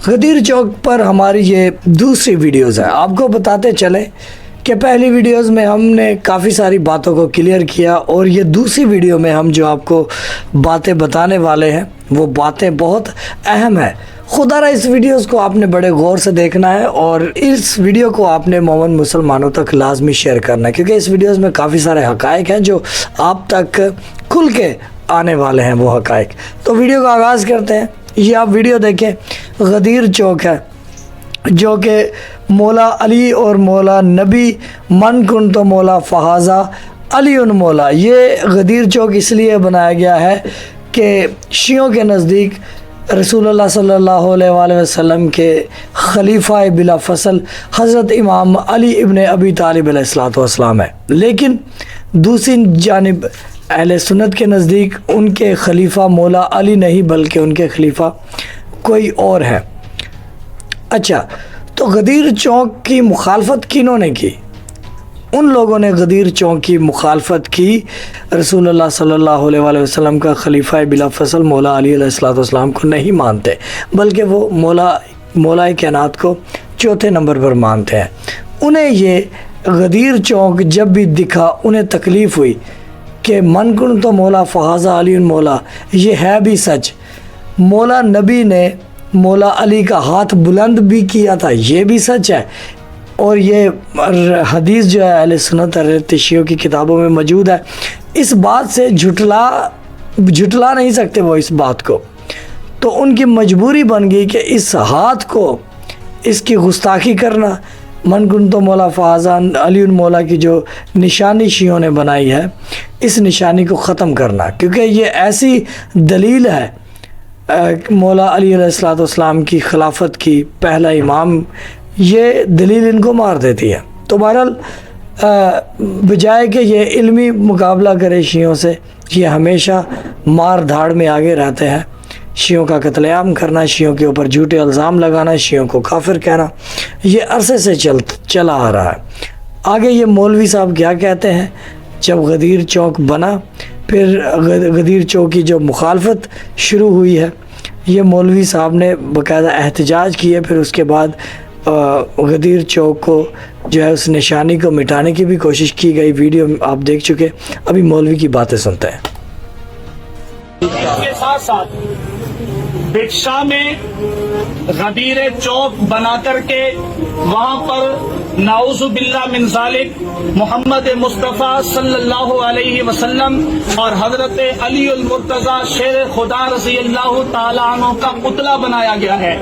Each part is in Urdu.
غدیر چوک پر ہماری یہ دوسری ویڈیوز ہے. آپ کو بتاتے چلیں کہ پہلی ویڈیوز میں ہم نے کافی ساری باتوں کو کلیئر کیا اور یہ دوسری ویڈیو میں ہم جو آپ کو باتیں بتانے والے ہیں وہ باتیں بہت اہم ہیں. خدا را اس ویڈیوز کو آپ نے بڑے غور سے دیکھنا ہے اور اس ویڈیو کو آپ نے مومن مسلمانوں تک لازمی شیئر کرنا ہے، کیونکہ اس ویڈیوز میں کافی سارے حقائق ہیں جو آپ تک کھل کے آنے والے ہیں وہ حقائق. تو ویڈیو کا آغاز کرتے ہیں. یہ آپ ویڈیو دیکھیں، غدیر چوک ہے جو کہ مولا علی اور مولا نبی من کن تو مولا فہذا علی ان مولا. یہ غدیر چوک اس لیے بنایا گیا ہے کہ شیعوں کے نزدیک رسول اللہ صلی اللہ علیہ وآلہ وسلم کے خلیفہ بلا فصل حضرت امام علی ابن ابی طالب علیہ السلام ہے، لیکن دوسری جانب اہل سنت کے نزدیک ان کے خلیفہ مولا علی نہیں بلکہ ان کے خلیفہ کوئی اور ہے. اچھا، تو غدیر چوک کی مخالفت کنہوں نے کی؟ ان لوگوں نے غدیر چوک کی مخالفت کی رسول اللہ صلی اللہ علیہ وآلہ وسلم کا خلیفہ بلا فصل مولا علی علیہ السلام کو نہیں مانتے، بلکہ وہ مولا کائنات کو چوتھے نمبر پر مانتے ہیں. انہیں یہ غدیر چوک جب بھی دکھا انہیں تکلیف ہوئی کہ من کن تو مولا فہذا علی مولا، یہ ہے بھی سچ. مولا نبی نے مولا علی کا ہاتھ بلند بھی کیا تھا، یہ بھی سچ ہے. اور یہ حدیث جو ہے اہل سنت شیعوں کی کتابوں میں موجود ہے. اس بات سے جھٹلا نہیں سکتے وہ اس بات کو. تو ان کی مجبوری بن گئی کہ اس ہاتھ کو، اس کی گستاخی کرنا، من کن تو مولا فہذا علی مولا کی جو نشانی شیعوں نے بنائی ہے اس نشانی کو ختم کرنا، کیونکہ یہ ایسی دلیل ہے مولا علی علیہ السلام کی خلافت کی، پہلا امام، یہ دلیل ان کو مار دیتی ہے. تو بہرحال بجائے کہ یہ علمی مقابلہ کرے شیعوں سے، یہ ہمیشہ مار دھاڑ میں آگے رہتے ہیں. شیعوں کا قتل عام کرنا، شیعوں کے اوپر جھوٹے الزام لگانا، شیعوں کو کافر کہنا، یہ عرصے سے چلا آ رہا ہے. آگے یہ مولوی صاحب کیا کہتے ہیں جب غدیر چوک بنا، پھر غدیر چوک کی جو مخالفت شروع ہوئی ہے، یہ مولوی صاحب نے باقاعدہ احتجاج کیا. پھر اس کے بعد غدیر چوک کو جو ہے اس نشانی کو مٹانے کی بھی کوشش کی گئی. ویڈیو آپ دیکھ چکے. ابھی مولوی کی باتیں سنتے ہیں. اس کے ساتھ ساتھ بٹشاہ میں غدیر چوک بنا کر کے وہاں پر نعوذ باللہ من ذالک محمد مصطفیٰ صلی اللہ علیہ وسلم اور حضرت علی المرتضی شیر خدا رضی اللہ تعالیٰ عنہ کا پتلا بنایا گیا ہے.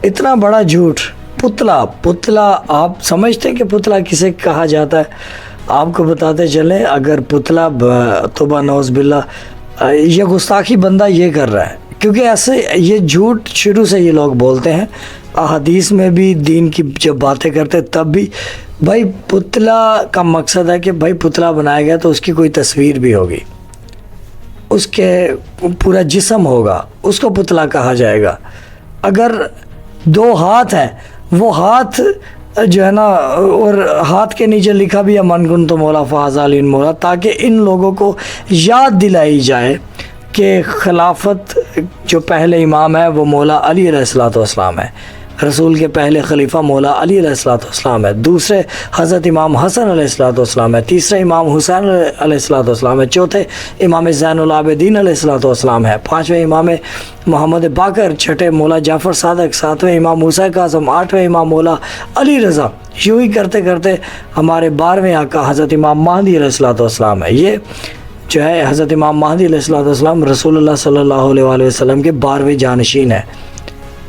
اتنا بڑا جھوٹ. پتلا آپ سمجھتے ہیں کہ پتلا کسے کہا جاتا ہے؟ آپ کو بتاتے چلیں، اگر پتلا توبہ نعوذ باللہ، یہ گستاخی بندہ یہ کر رہا ہے، کیونکہ ایسے یہ جھوٹ شروع سے یہ لوگ بولتے ہیں. احادیث میں بھی دین کی جب باتیں کرتے تب بھی بھائی پتلا کا مقصد ہے کہ بھائی پتلا بنایا گیا تو اس کی کوئی تصویر بھی ہوگی، اس کے پورا جسم ہوگا، اس کو پتلا کہا جائے گا. اگر دو ہاتھ ہیں، وہ ہاتھ جو ہے نا، اور ہاتھ کے نیچے لکھا بھی ہے من کن تو مولا فہذا علی مولا، تاکہ ان لوگوں کو یاد دلائی جائے کہ خلافت جو پہلے امام ہے وہ مولا علی علیہ السلام ہے، رسول کے پہلے خلیفہ مولا علی علیہ السلام ہے، دوسرے حضرت امام حسن علیہ السلام ہے، تیسرے امام حسین علیہ السلام ہے، چوتھے امام زین العابدین علیہ السلام ہے، پانچویں امام محمد باقر، چھٹے مولا جعفر صادق، ساتویں امام موسیٰ کاظم، آٹھویں امام مولا علی رضا. یوں ہی کرتے کرتے ہمارے 12ویں آقا حضرت امام مہدی علیہ السلام ہے. یہ جو ہے حضرت امام مہدی علیہ السلام رسول اللہ صلی اللہ علیہ وآلہ وسلم کے 12ویں جانشین ہیں،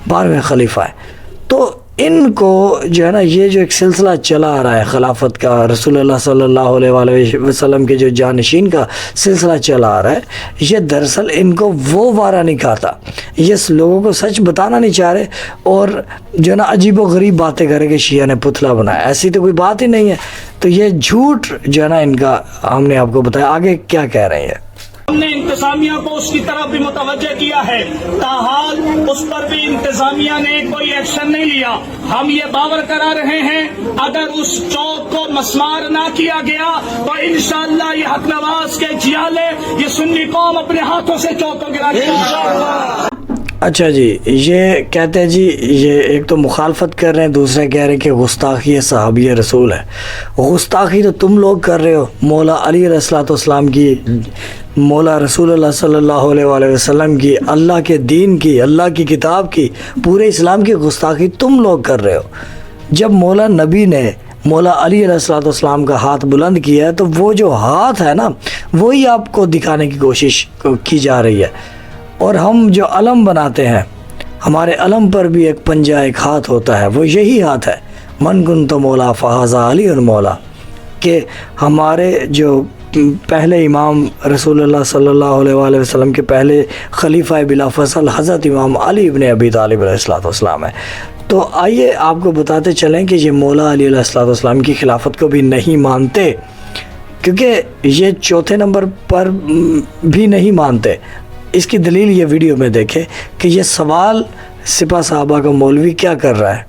12ویں خلیفہ ہے. تو ان کو جو ہے نا یہ جو ایک سلسلہ چلا آ رہا ہے خلافت کا، رسول اللہ صلی اللہ علیہ وآلہ وسلم کے جو جانشین کا سلسلہ چلا آ رہا ہے، یہ دراصل ان کو وہ وارہ نہیں کھاتا. یہ لوگوں کو سچ بتانا نہیں چاہ رہے اور جو ہے نا عجیب و غریب باتیں کرے کہ شیعہ نے پتلا بنایا، ایسی تو کوئی بات ہی نہیں ہے. تو یہ جھوٹ جو ہے نا ان کا ہم نے آپ کو بتایا. آگے کیا کہہ رہے ہیں؟ ہم نے انتظامیہ کو اس کی طرف بھی متوجہ کیا ہے، تاحال اس پر بھی انتظامیہ نے کوئی ایکشن نہیں لیا. ہم یہ باور کرا رہے ہیں اگر اس چوک کو مسمار نہ کیا گیا تو انشاءاللہ یہ حق نواز کے جیالے، یہ سنی قوم اپنے ہاتھوں سے چوک کو گرا دے گی. اچھا جی، یہ کہتے ہیں جی یہ ایک تو مخالفت کر رہے ہیں، دوسرے کہہ رہے ہیں کہ گستاخی صحابی رسول ہے. گستاخی تو تم لوگ کر رہے ہو مولا علی علیہ الصلوۃ والسلام کی، مولا رسول اللہ صلی اللہ علیہ وآلہ وسلم کی، اللہ کے دین کی، اللہ کی کتاب کی، پورے اسلام کی گستاخی تم لوگ کر رہے ہو. جب مولا نبی نے مولا علی علیہ الصلوۃ والسلام کا ہاتھ بلند کیا ہے تو وہ جو ہاتھ ہے نا وہی آپ کو دکھانے کی کوشش کی جا رہی ہے. اور ہم جو علم بناتے ہیں، ہمارے علم پر بھی ایک پنجہ، ایک ہاتھ ہوتا ہے، وہ یہی ہاتھ ہے. من کنت مولا فہذا علی مولا، کہ ہمارے جو پہلے امام رسول اللہ صلی اللہ علیہ وآلہ وسلم کے پہلے خلیفہ بلا فصل حضرت امام علی ابن ابی طالب علیہ الصلوۃ والسلام ہے. تو آئیے آپ کو بتاتے چلیں کہ یہ مولا علی علیہ الصلوۃ والسلام کی خلافت کو بھی نہیں مانتے، کیونکہ یہ چوتھے نمبر پر بھی نہیں مانتے. اس کی دلیل یہ ویڈیو میں دیکھیں کہ یہ سوال سپاہ صحابہ کا مولوی کیا کر رہا ہے.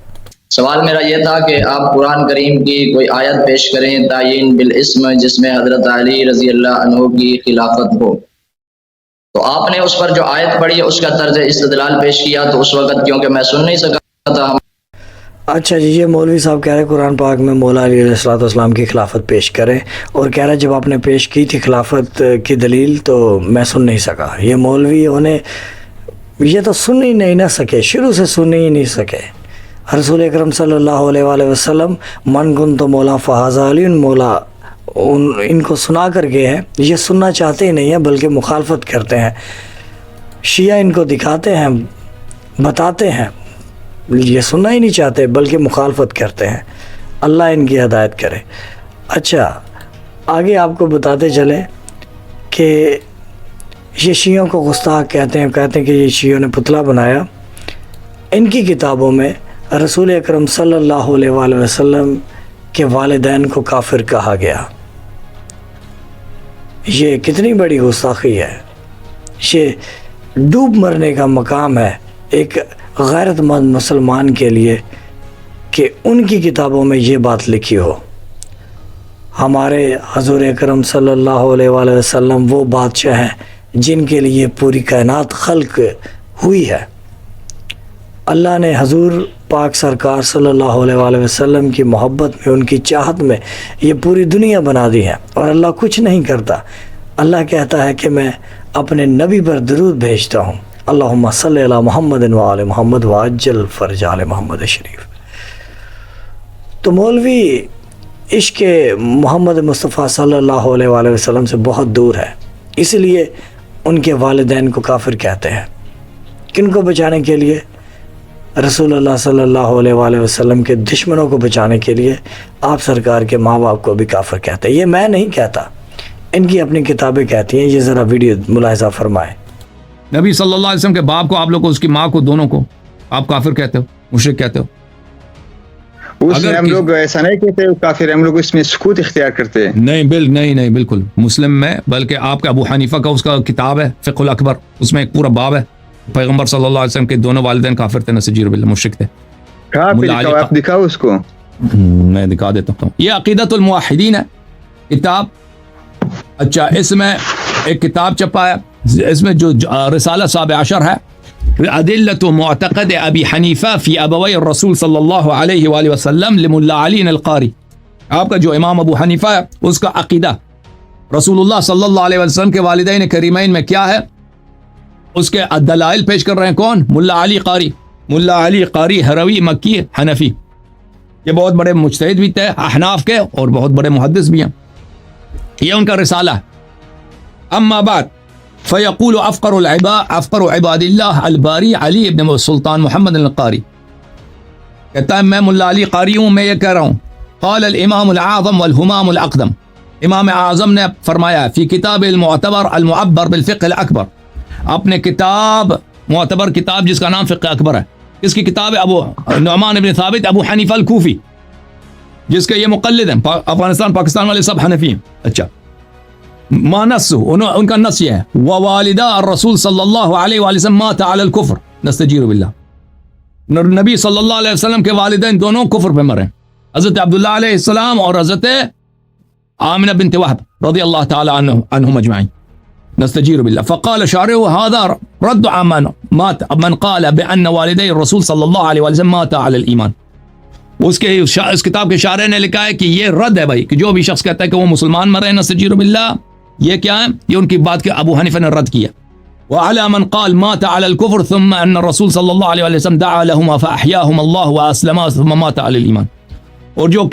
سوال میرا یہ تھا کہ آپ قرآن کریم کی کوئی آیت پیش کریں تعیین بالاسم جس میں حضرت علی رضی اللہ عنہ کی خلافت ہو. تو آپ نے اس پر جو آیت پڑھی ہے اس کا طرز استدلال پیش کیا، تو اس وقت کیونکہ میں سن نہیں سکا تھا. اچھا جی، یہ مولوی صاحب کہہ رہے قرآن پاک میں مولا علی علیہ الصلوۃ والسلام کی خلافت پیش کریں، اور کہہ رہے جب آپ نے پیش کی تھی خلافت کی دلیل تو میں سن نہیں سکا. یہ مولوی انہیں یہ تو سن ہی نہیں نہ سکے، شروع سے سن ہی نہیں سکے. رسول اکرم صلی اللہ علیہ وآلہ وسلم من کنت مولا فہذا علی مولا ان کو سنا کر گئے ہیں. یہ سننا چاہتے ہی نہیں ہیں بلکہ مخالفت کرتے ہیں. شیعہ ان کو دکھاتے ہیں، بتاتے ہیں، یہ سننا ہی نہیں چاہتے بلکہ مخالفت کرتے ہیں. اللہ ان کی ہدایت کرے. اچھا آگے آپ کو بتاتے چلیں کہ یہ شیعوں کو گستاخ کہتے ہیں کہ یہ شیعوں نے پتلا بنایا. ان کی کتابوں میں رسول اکرم صلی اللہ علیہ وآلہ وسلم کے والدین کو کافر کہا گیا. یہ کتنی بڑی گستاخی ہے. یہ ڈوب مرنے کا مقام ہے ایک غیرت مند مسلمان کے لیے کہ ان کی کتابوں میں یہ بات لکھی ہو. ہمارے حضور اکرم صلی اللہ علیہ وآلہ وسلم وہ بادشاہ ہیں جن کے لیے پوری کائنات خلق ہوئی ہے. اللہ نے حضور پاک سرکار صلی اللہ علیہ وآلہ وسلم کی محبت میں، ان کی چاہت میں یہ پوری دنیا بنا دی ہے، اور اللہ کچھ نہیں کرتا. اللہ کہتا ہے کہ میں اپنے نبی پر درود بھیجتا ہوں، اللہم صلی علی محمد وآل محمد وعجل فرج آل محمد شریف. تو مولوی عشق محمد مصطفیٰ صلی اللہ علیہ وآلہ وسلم سے بہت دور ہے، اس لیے ان کے والدین کو کافر کہتے ہیں. کن کو بچانے کے لیے؟ رسول اللہ صلی اللہ علیہ وآلہ وسلم کے دشمنوں کو بچانے کے لیے آپ سرکار کے ماں باپ کو بھی کافر کہتے ہیں. یہ میں نہیں کہتا، ان کی اپنی کتابیں کہتی ہیں. یہ ذرا ویڈیو ملاحظہ فرمائیں. نبی صلی اللہ علیہ وسلم کے باپ کو، آپ لوگ کو، اس کی ماں کو، دونوں کو آپ کافر کہتے ہو، مشرک کہتے ہو. اس میں ہم لوگ ایسا نہیں کہتے کافر، ہم لوگ اس میں سکوت اختیار کرتے ہیں. نہیں بالکل مسلم میں، بلکہ آپ کا ابو حنیفہ کا اس کا کتاب ہے فقہ الاکبر، اس میں ایک پورا باب ہے. پیغمبر صلی اللہ علیہ وسلم کے دونوں والدین کافر تھے، نسجیر باللہ، مشرک تھے. آپ دکھاؤ اس کو. میں دکھا دیتا ہوں. یہ عقیدۃ الموحدین ہے کتاب. اچھا اس میں ایک کتاب چھپا ہے، اس میں جو رسالہ 17 ہے، ادلۃ معتقد ابی حنیفہ فی ابوی الرسول صلی اللہ علیہ وآلہ وسلم لملا علی القاری. آپ کا جو امام ابو حنیفہ ہے اس کا عقیدہ رسول اللہ صلی اللہ علیہ وسلم کے والدین کریمین میں کیا ہے، اس کے دلائل پیش کر رہے ہیں. کون؟ ملا علی قاری. ملا علی قاری ہروی مکی حنفی، یہ بہت بڑے مجتہد بھی تھے احناف کے اور بہت بڑے محدث بھی ہیں. یہ ان کا رسالہ ہے. اما بعد فیقول افقر عباد اللہ الباری علی ابن سلطان محمد القاری. کہتا ہے میں ملا علی قاری ہوں، میں یہ کہہ رہا ہوں. قال الامام العظم والہمام الاقدم، امام اعظم نے فرمایا فی کتاب المعتبر المعبر بالفقہ الاکبر، اپنے کتاب معتبر کتاب جس کا نام فقہ اکبر ہے. اس کی کتاب ہے ابو نعمان ابن ثابت ابو حنیفہ الکوفی، جس کے یہ مقلد ہیں. افغانستان پاکستان والے سب حنفی ہیں. اچھا ما نص، ان کا نص یہ ہے ووالدہ الرسول صلی اللہ علیہ وآلہ وسلم مات علی الکفر نستجیر باللہ. نبی صلی اللہ علیہ وسلم کے والدین دونوں کفر پہ مرے، حضرت عبداللہ علیہ السلام اور حضرت آمنہ بنت وہب رضی اللہ تعالی عنہم اجمعین. نستجير بالله. فقال شارعه هذا رد عن من قال بأن والدي الرسول صلی اللہ علیہ وسلم مات على الایمان. اس کتاب کے شارع نے لکھا ہے کہ یہ رد ہے بھائی، کہ جو بھی شخص کہتا ہے کہ وہ مسلمان مرے نستجیر باللہ، یہ کیا ہے؟ یہ ان کی بات کے ابو حنیفہ نے رد کیا. وعلى من قال مات على الكفر ثم ان الرسول صلی اللہ علیہ وسلم دعا لهما فاحياهم الله واسلما ثم مات على الايمان. اور جو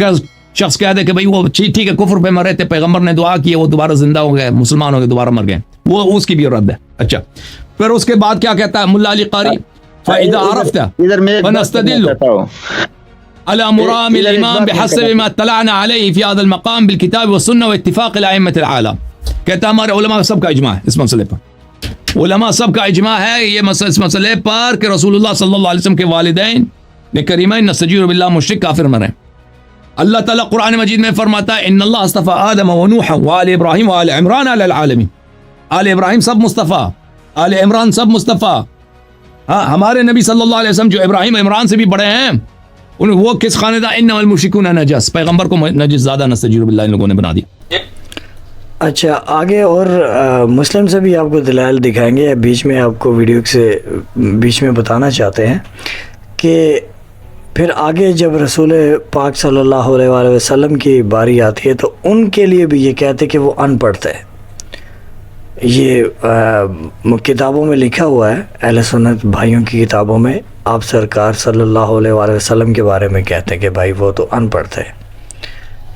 شخص کہہ دے کہ بھئی وہ ٹھیک ہے کفر پہ مرے تھے، پیغمبر نے دعا کی، وہ دوبارہ زندہ ہو گئے، مسلمان ہو گئے، دوبارہ مر گئے، وہ اس کی بھی رد ہے. اچھا پھر اس کے بعد کیا کہتا ہے ملا علی قاری؟ فاذا عرفت فنستدل على مرام الامام بحسب ما اطلعنا عليه في هذا المقام بالكتاب والسنه واتفاق الائمه العالم. کہتا ہمارے علماء سب کا اجماع ہے اس مسئلے پر، علماء سب کا اجماع ہے یہ اس مسئلے پر کہ رسول اللہ صلی اللہ علیہ وسلم کے والدین نے کریمین نستجیر باللہ مشرک کافر مرے. اللہ تعالیٰ قرآن مجید میں فرماتا ہے ان اللہ اصطفى آدم ونوح وآل ابراہیم وآل عمران علی العالمین. آل ابراہیم سب مصطفیٰ، آل عمران سب مصطفیٰ. ہاں ہمارے نبی صلی اللہ علیہ وسلم جو ابراہیم عمران سے بھی بڑے ہیں، وہ کس خاندان؟ انما المشرکون نجس، پیغمبر کو نجس زیادہ نستجیر باللہ ان لوگوں نے بنا دیا. اچھا آگے اور مسلم سے بھی آپ کو دلائل دکھائیں گے. بیچ میں آپ کو ویڈیو سے بیچ میں بتانا چاہتے ہیں کہ پھر آگے جب رسول پاک صلی اللہ علیہ وآلہ وسلم کی باری آتی ہے تو ان کے لیے بھی یہ کہتے کہ وہ ان پڑھ تھے. یہ کتابوں میں لکھا ہوا ہے، اہل سنت بھائیوں کی کتابوں میں آپ سرکار صلی اللہ علیہ وآلہ وسلم کے بارے میں کہتے ہیں کہ بھائی وہ تو ان پڑھ تھے.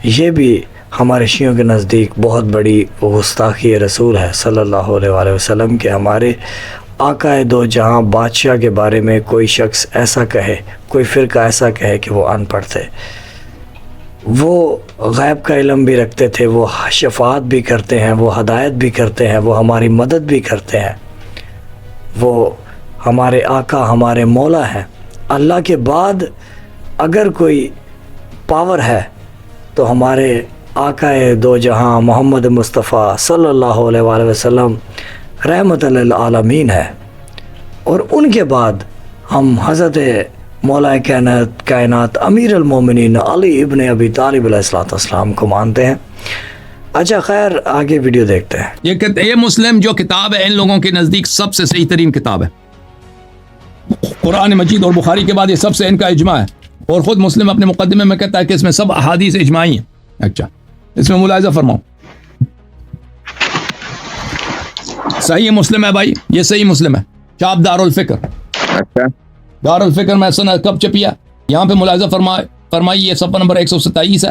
یہ بھی ہمارے شیعوں کے نزدیک بہت بڑی گستاخی رسول ہے صلی اللہ علیہ وآلہ وسلم کہ ہمارے آقا دو جہاں بادشاہ کے بارے میں کوئی شخص ایسا کہے، کوئی فرقہ ایسا کہے کہ وہ ان پڑھ تھے. وہ غیب کا علم بھی رکھتے تھے، وہ شفاعت بھی کرتے ہیں، وہ ہدایت بھی کرتے ہیں، وہ ہماری مدد بھی کرتے ہیں، وہ ہمارے آقا ہمارے مولا ہیں. اللہ کے بعد اگر کوئی پاور ہے تو ہمارے آقا دو جہاں محمد مصطفیٰ صلی اللہ علیہ وآلہ وسلم رحمت للعالمین ہے. اور ان کے بعد ہم حضرت مولا کائنات امیر المومنین علی ابن ابی طالب علیہ السلام کو مانتے ہیں. اچھا خیر آگے ویڈیو دیکھتے ہیں. یہ مسلم جو کتاب ہے ان لوگوں کے نزدیک سب سے صحیح ترین کتاب ہے. قرآن مجید اور بخاری کے بعد یہ سب سے ان کا اجماع ہے. اور خود مسلم اپنے مقدمے میں کہتا ہے کہ اس میں سب احادیث اجماعی ہیں. اچھا اس میں ملاحظہ فرماؤ، صحیح مسلم ہے بھائی، یہ صحیح مسلم ہے، چاپ دار الفکر. اچھا دار الفکر میں سنا کب چپیا؟ یہاں پہ ملاحظہ فرمائی، یہ صفحہ نمبر 127 ہے،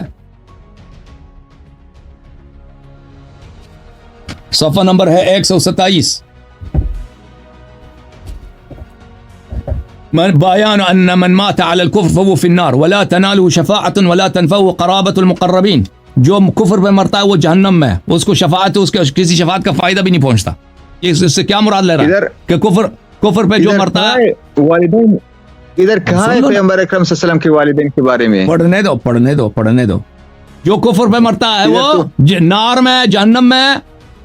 صفحہ نمبر ہے 127. بیان ان من مات على الكفر فهو في النار ولا تناله شفاعة ولا تنفعه قرابة المقربين. جو کفر پہ مرتا ہے وہ جہنم میں، اس کو شفاعت اس کے کسی شفاعت کا فائدہ بھی نہیں پہنچتا. اس سے کیا مراد لے رہا ہے کہ کفر پہ جو مرتا ہے والدین ادھر کہاں ہے پیغمبر اکرم صلی اللہ علیہ وسلم کے والدین کے بارے میں؟ پڑھنے دو. جو کفر پہ مرتا ہے وہ نار میں، جہنم میں،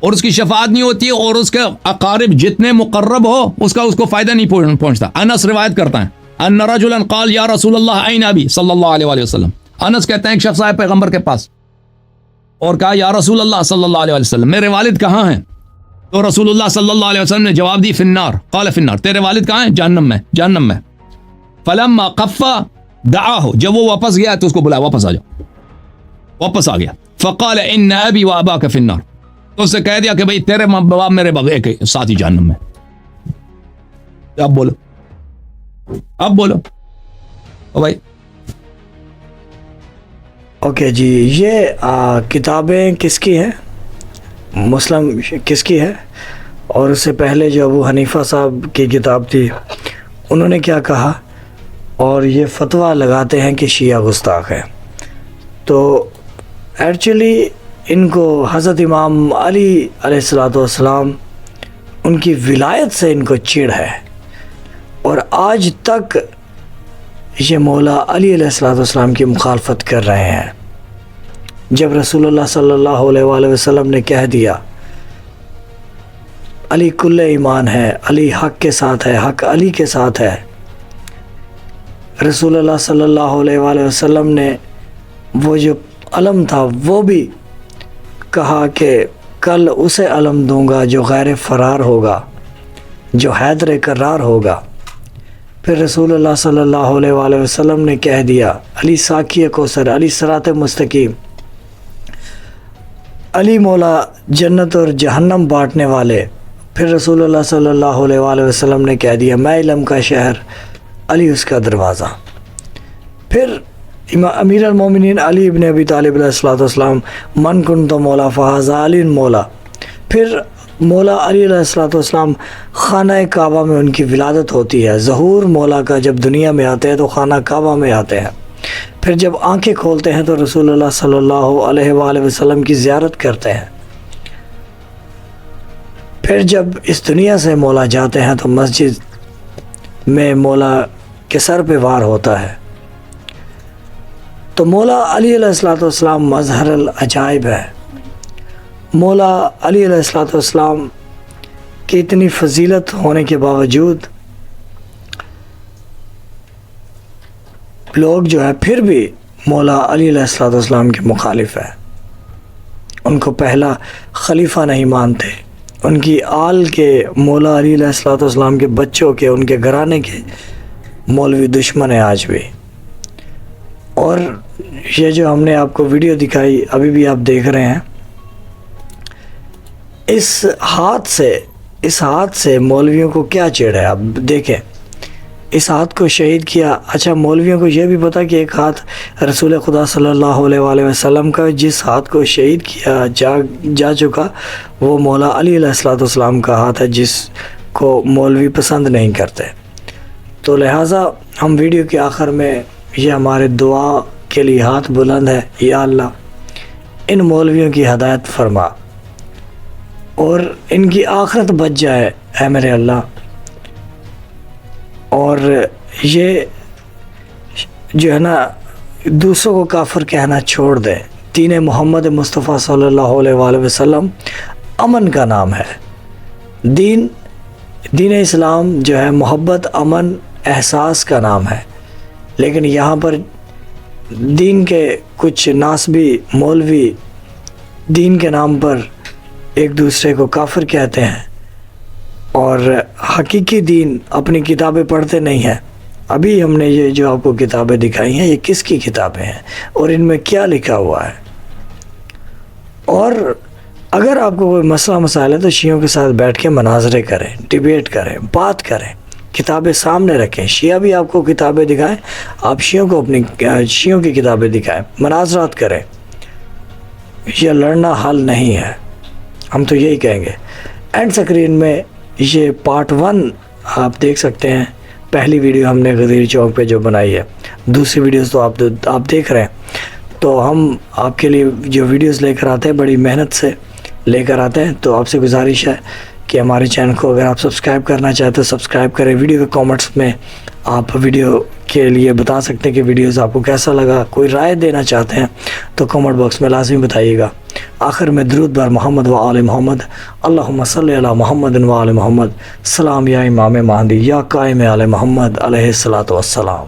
اور اس کی شفاعت نہیں ہوتی، اور اس کے اقارب جتنے مقرب ہو اس کو فائدہ نہیں پہنچتا. انس روایت کرتا ہے ان رجلا قال یا رسول اللہ این ابی صلی اللہ علیہ وسلم. انس کہتے ہیں ایک شخص آئے پیغمبر کے پاس اور کہا یا رسول اللہ صلی اللہ علیہ وسلم میرے والد کہاں ہیں؟ تو رسول اللہ صلی اللہ علیہ وسلم نے جواب دی فی النار. قال فی النار، تیرے والد کہاں ہیں؟ جہنم میں. فلما قفا دعاہ، جب وہ واپس گیا تو اس کو بلایا واپس آ جاؤ، واپس آ گیا. فقال ان ابی و اباک فی النار، تو اس سے کہہ دیا کہ بھئی تیرے باپ میرے باپ ایک ساتھ ہی جہنم میں. اب بولو بھائی. اوکے جی، یہ کتابیں کس کی ہیں؟ مسلم کس کی ہے؟ اور اس سے پہلے جو ابو حنیفہ صاحب کی کتاب تھی انہوں نے کیا کہا؟ اور یہ فتویٰ لگاتے ہیں کہ شیعہ گستاخ ہے. تو ایکچولی ان کو حضرت امام علی علیہ السلام ان کی ولایت سے ان کو چڑ ہے، اور آج تک یہ مولا علی علیہ السلام کی مخالفت کر رہے ہیں. جب رسول اللہ صلی اللہ علیہ وآلہ وسلم نے کہہ دیا علی کل ایمان ہے، علی حق کے ساتھ ہے، حق علی کے ساتھ ہے، رسول اللہ صلی اللہ علیہ وآلہ وسلم نے وہ جو علم تھا وہ بھی کہا کہ کل اسے علم دوں گا جو غیر فرار ہوگا، جو حیدر کرار ہوگا۔ پھر رسول اللہ صلی اللہ علیہ وآلہ وسلم نے کہہ دیا علی ساقی کوثر، علی صراط مستقیم، علی مولا جنت اور جہنم بانٹنے والے۔ پھر رسول اللہ صلی اللہ علیہ وآلہ وسلم نے کہہ دیا میں علم کا شہر، علی اس کا دروازہ۔ پھر امیر المومنین علی ابن ابی طالب علیہ السلام، من کن تو مولا فہذا علی مولا۔ پھر مولا علی علیہ السلام خانہ کعبہ میں ان کی ولادت ہوتی ہے۔ ظہور مولا کا جب دنیا میں آتے ہیں تو خانہ کعبہ میں آتے ہیں۔ پھر جب آنکھیں کھولتے ہیں تو رسول اللہ صلی اللہ علیہ وآلہ وسلم کی زیارت کرتے ہیں۔ پھر جب اس دنیا سے مولا جاتے ہیں تو مسجد میں مولا کے سر پہ وار ہوتا ہے۔ تو مولا علی علیہ السلام مظہر العجائب ہے۔ مولا علی علیہ السلام کی اتنی فضیلت ہونے کے باوجود لوگ جو ہے پھر بھی مولا علی علیہ السلام کے مخالف ہے، ان کو پہلا خلیفہ نہیں مانتے، ان کی آل کے مولا علی علیہ السلام کے بچوں کے، ان کے گھرانے کے مولوی دشمن ہیں آج بھی۔ اور یہ جو ہم نے آپ کو ویڈیو دکھائی ابھی بھی آپ دیکھ رہے ہیں، اس ہاتھ سے مولویوں کو کیا چڑ ہے آپ دیکھیں۔ اس ہاتھ کو شہید کیا۔ اچھا مولویوں کو یہ بھی پتا کہ ایک ہاتھ رسول خدا صلی اللہ علیہ وآلہ وسلم کا جس ہاتھ کو شہید کیا جا چکا وہ مولا علی علیہ السلام کا ہاتھ ہے، جس کو مولوی پسند نہیں کرتے۔ تو لہٰذا ہم ویڈیو کے آخر میں یہ ہمارے دعا کے لیے ہاتھ بلند ہے، یا اللہ ان مولویوں کی ہدایت فرما اور ان کی آخرت بچ جائے اے میرے اللہ، اور یہ جو ہے نا دوسروں کو کافر کہنا چھوڑ دیں۔ دین محمد مصطفیٰ صلی اللہ علیہ وآلہ وسلم امن کا نام ہے۔ دین اسلام جو ہے محبت، امن، احساس کا نام ہے، لیکن یہاں پر دین کے کچھ ناسبی مولوی دین کے نام پر ایک دوسرے کو کافر کہتے ہیں اور حقیقی دین اپنی کتابیں پڑھتے نہیں ہیں۔ ابھی ہم نے یہ جو آپ کو کتابیں دکھائی ہیں یہ کس کی کتابیں ہیں اور ان میں کیا لکھا ہوا ہے؟ اور اگر آپ کو کوئی مسئلہ مسائل ہے تو شیعوں کے ساتھ بیٹھ کے مناظرے کریں، ڈیبیٹ کریں، بات کریں، کتابیں سامنے رکھیں۔ شیعہ بھی آپ کو کتابیں دکھائیں، آپ شیعوں کو اپنی شیعوں کی کتابیں دکھائیں، مناظرات کریں۔ یہ لڑنا حل نہیں ہے، ہم تو یہی کہیں گے۔ اینڈ سکرین میں یہ پارٹ 1 آپ دیکھ سکتے ہیں۔ پہلی ویڈیو ہم نے غدیر چوک پہ جو بنائی ہے، دوسری ویڈیوز تو آپ دیکھ رہے ہیں۔ تو ہم آپ کے لیے جو ویڈیوز لے کر آتے ہیں بڑی محنت سے لے کر آتے ہیں، تو آپ سے گزارش ہے کہ ہمارے چینل کو اگر آپ سبسکرائب کرنا چاہتے ہیں سبسکرائب کریں۔ ویڈیو کے کامنٹس میں آپ ویڈیو کے لیے بتا سکتے ہیں کہ ویڈیوز آپ کو کیسا لگا، کوئی رائے دینا چاہتے ہیں تو کامنٹ باکس میں لازمی بتائیے گا۔ آخر میں درود بر محمد و آل محمد، اللہم صلی علی محمد و آل محمد، سلام یا امام مہدی یا قائم آل محمد علیہ الصلوۃ والسلام۔